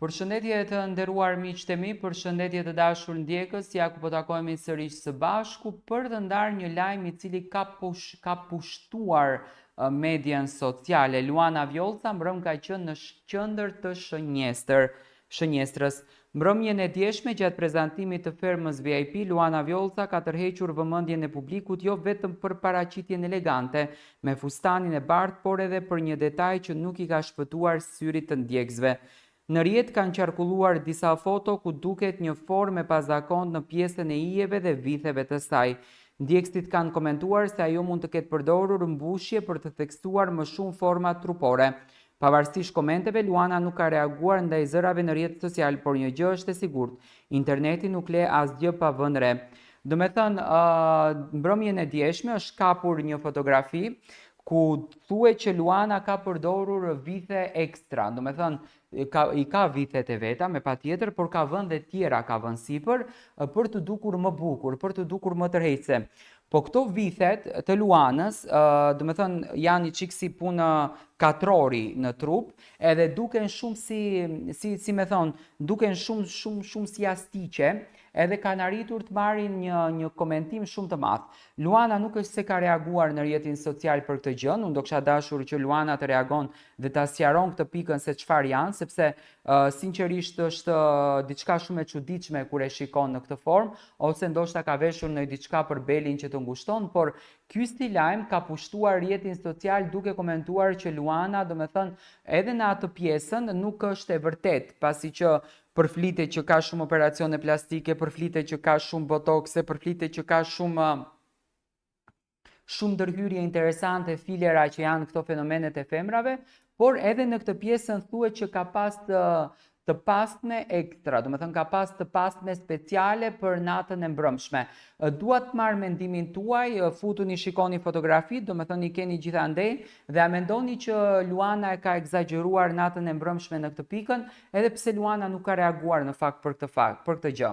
Përshëndetje të nderuar miqtë e mi, përshëndetje të dashur ndjekës, ja ku po takohemi sërish së bashku për të ndarë një lajm i cili ka pushtuar median sociale. Luana Vjollca mbrëm ka qenë në qendër të shënjestrës. Mbrëmjen e djeshme gjatë prezantimit të fermës VIP, Luana Vjollca ka tërhequr vëmendjen e publikut jo vetëm për paraqitjen elegante me fustanin e bardhë, por edhe për një detaj që nuk i ka shpëtuar syrit të ndjekësve. Në rrjet kanë qarkulluar disa foto ku duket një formë e pazakont në pjesën e ijeve dhe vitheve të saj. Ndjekësit kanë komentuar se ajo mund të ketë përdorur mbushje për të theksuar më shumë forma trupore. Pavarësisht komenteve, Luana nuk ka reaguar ndaj zërave në rrjetet sociale, por një gjë është e sigurt, interneti nuk le asgjë pa vënë re. Do me thënë, mbrëmjen e djeshme është kapur një fotografi ku thuhet që Luana ka përdorur vithe ekstra. Do me thënë, i ka vithet e veta, me patjetër, por ka vënë dhe tjera ka vënë sipër për të dukur më bukur, për të dukur më tërheqëse. Po këto vithet të Luanës, do me thënë, janë një çik si punë katrori në trup, edhe duken shumë si me thonë, duken shumë si astiqe, edhe kanë arritur të marrin një komentim shumë të madh. Luana nuk është se ka reaguar në rrjetin social për këtë gjë, unë do kisha dashur që Luana të reagon dhe ta sqaron këtë pikën se çfarë janë, sepse sinqerisht është diçka shumë e çuditshme kur e shikon në këtë formë, ose ndoshta ka veshur në diçka për belin që të ngushton, por ky stil lajm ka pushtuar rrjetin social duke komentuar që Luana, do me thënë, edhe në atë pjesën nuk është e vërtet, pasi që përflitet që ka shumë operacione plastike, përflitet që ka shumë botokse, përflitet që ka shumë ndërhyrje interesante, filera që janë këto fenomenet e femrave, por edhe në këtë pjesën thuhet që ka pas të pastme ekstra, do me thënë ka pas të pastme speciale për natën e mbrëmshme. Dua të marr mendimin tuaj, futuni, shikoni fotografit, do me thënë i keni gjithandej, dhe a mendoni që Luana e ka egzageruar natën e mbrëmshme në këtë pikën, edhe pse Luana nuk ka reaguar në fakt për këtë gjë.